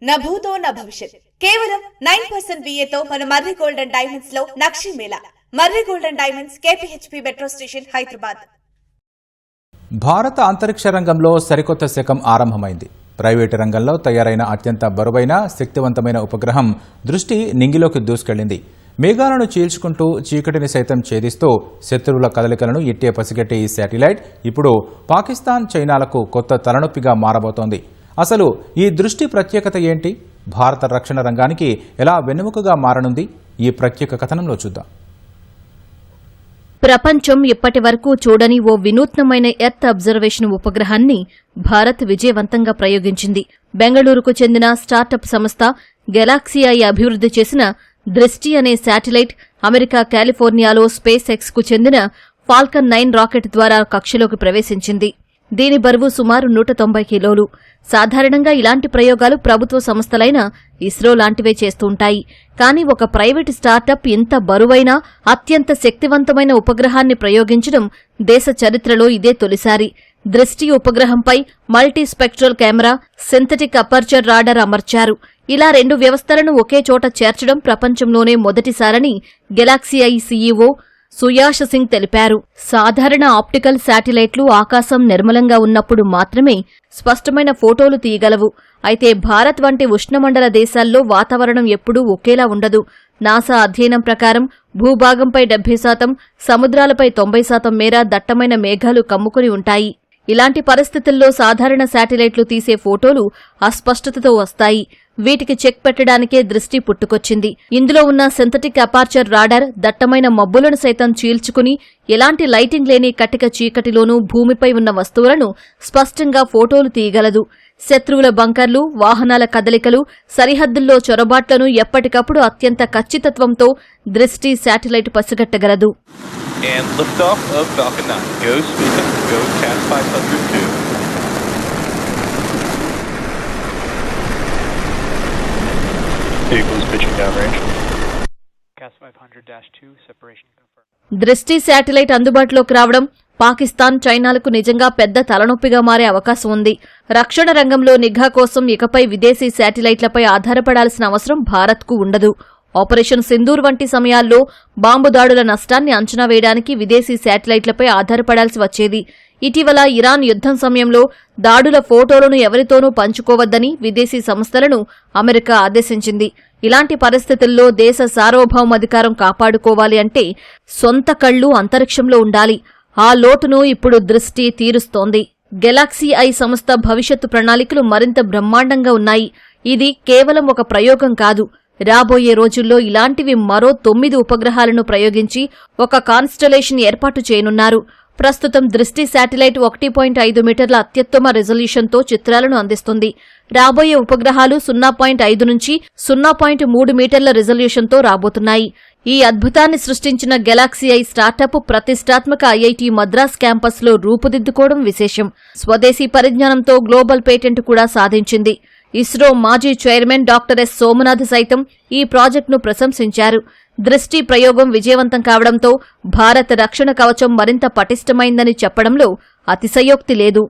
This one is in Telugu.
నా భూతో నా భవిష్యత్. కేవలం 9% VAతో మన మర్రి గోల్డెన్ డైమండ్స్ లో నక్షి మేళా. Marri golden diamonds, KPHP metro station, Hyderabad. భారత అంతరిక్ష రంగంలో సరికొత్త శకం ఆరంభమైంది. ప్రైవేటు రంగంలో తయారైన అత్యంత బరువైన శక్తివంతమైన ఉపగ్రహం దృష్టి నింగిలోకి దూసుకెళ్లింది. మేఘాలను చీల్చుకుంటూ చీకటిని సైతం ఛేదిస్తూ శత్రువుల కదలికలను ఇట్టే పసిగట్టే ఈ శాటిలైట్ ఇప్పుడు పాకిస్తాన్, చైనాలకు కొత్త తలనొప్పిగా మారబోతోంది. అసలు ఈ దృష్టి ప్రత్యేకత ఏంటి? భారత రక్షణ రంగానికి ఎలా వెన్నెముకగా మారనుంది? ఈ ప్రత్యేక కథనంలో చూద్దాం. ప్రపంచం ఇప్పటి వరకు చూడని ఓ వినూత్నమైన ఎర్త్ అబ్జర్వేషన్ ఉపగ్రహాన్ని భారత్ విజయవంతంగా ప్రయోగించింది. బెంగళూరుకు చెందిన స్టార్టప్ సంస్థ గెలాక్సీఐ అభివృద్ధి చేసిన దృష్టి అనే శాటిలైట్ అమెరికా కాలిఫోర్నియాలో స్పేస్ ఎక్స్ కు చెందిన ఫాల్కన్ 9 రాకెట్ ద్వారా కక్షలోకి ప్రవేశించింది. దీని బరువు సుమారు 190 కిలోలు. సాధారణంగా ఇలాంటి ప్రయోగాలు ప్రభుత్వ సంస్థలైన ఇస్రో లాంటివే చేస్తుంటాయి. కానీ ఒక ప్రైవేటు స్టార్టప్ ఇంత బరువైన అత్యంత శక్తివంతమైన ఉపగ్రహాన్ని ప్రయోగించడం దేశ చరిత్రలో ఇదే తొలిసారి. దృష్టి ఉపగ్రహంపై multi spectral camera, synthetic aperture radar అమర్చారు. ఇలా 2 వ్యవస్థలను ఒకే చోట చేర్చడం ప్రపంచంలోనే మొదటిసారని గెలాక్సీఐ సీఈఓ సుయాష్ సింగ్ తెలిపారు. సాధారణ ఆప్టికల్ శాటిలైట్లు ఆకాశం నిర్మలంగా ఉన్నప్పుడు మాత్రమే స్పష్టమైన ఫోటోలు తీయగలవు. అయితే భారత్ వంటి ఉష్ణమండల దేశాల్లో వాతావరణం ఎప్పుడూ ఒకేలా ఉండదు. నాసా అధ్యయనం ప్రకారం భూభాగంపై 70%, సముద్రాలపై 90% మేర దట్టమైన మేఘాలు కమ్ముకుని ఉంటాయి. ఇలాంటి పరిస్థితుల్లో సాధారణ శాటిలైట్లు తీసే ఫోటోలు అస్పష్టతతో వస్తాయి. వీటికి చెక్ పెట్టడానికే దృష్టి పుట్టుకొచ్చింది. ఇందులో ఉన్న సింథటిక్ అపార్చర్ రాడార్ దట్టమైన మబ్బులను సైతం చీల్చుకుని ఎలాంటి లైటింగ్ లేని కటిక చీకటిలోనూ భూమిపై ఉన్న వస్తువులను స్పష్టంగా ఫోటోలు తీయగలదు. శత్రువుల బంకర్లు, వాహనాల కదలికలు, సరిహద్దుల్లో చొరబాట్లను ఎప్పటికప్పుడు అత్యంత ఖచ్చితత్వంతో దృష్టి శాటిలైట్ పసిగట్టగలదు. దృష్టి శాటిలైట్ అందుబాటులోకి రావడం పాకిస్తాన్, చైనాలకు నిజంగా పెద్ద తలనొప్పిగా మారే అవకాశం ఉంది. రక్షణ రంగంలో నిఘా కోసం ఇకపై విదేశీ శాటిలైట్లపై ఆధారపడాల్సిన అవసరం భారత్కు ఉండదు. ఆపరేషన్ సింధూర్ వంటి సమయాల్లో బాంబు దాడుల నష్టాన్ని అంచనా వేయడానికి విదేశీ శాటిలైట్లపై ఆధారపడాల్సి వచ్చేది. ఇటీవల ఇరాన్ యుద్ధం సమయంలో దాడుల ఫోటోలను ఎవరితోనూ పంచుకోవద్దని విదేశీ సంస్థలను అమెరికా ఆదేశించింది. ఇలాంటి పరిస్థితుల్లో దేశ సార్వభౌమాధికారం కాపాడుకోవాలి అంటే సొంత కళ్లు అంతరిక్షంలో ఉండాలి. ఆ లోటును ఇప్పుడు దృష్టి తీరుస్తోంది. గెలాక్సీఐ సంస్థ భవిష్యత్తు ప్రణాళికలు మరింత బ్రహ్మాండంగా ఉన్నాయి. ఇది కేవలం ఒక ప్రయోగం కాదు. రాబోయే రోజుల్లో ఇలాంటివి మరో 9 ఉపగ్రహాలను ప్రయోగించి ఒక కాన్స్టలేషన్ ఏర్పాటు చేయనున్నారు. ప్రస్తుతం దృష్టి శాటిలైట్ 1.5 మీటర్ల అత్యుత్తమ రెజల్యూషన్తో చిత్రాలను అందిస్తుంది. రాబోయే ఉపగ్రహాలు 0.5 నుంచి 0.3 మీటర్ల రెజల్యూషన్తో రాబోతున్నాయి. ఈ అద్భుతాన్ని సృష్టించిన గెలాక్సీఐ స్టార్టప్ ప్రతిష్టాత్మక ఐఐటి మద్రాస్ క్యాంపస్లో రూపుదిద్దుకోవడం విశేషం. స్వదేశీ పరిజ్ఞానంతో గ్లోబల్ పేటెంట్ కూడా సాధించింది. ఇస్రో మాజీ చైర్మన్ డాక్టర్ ఎస్ సోమనాథ్ సైతం ఈ ప్రాజెక్టును ప్రశంసించారు. దృష్టి ప్రయోగం విజయవంతం కావడంతో భారత రక్షణ కవచం మరింత పటిష్టమైందని చెప్పడంలో అతిశయోక్తి లేదు.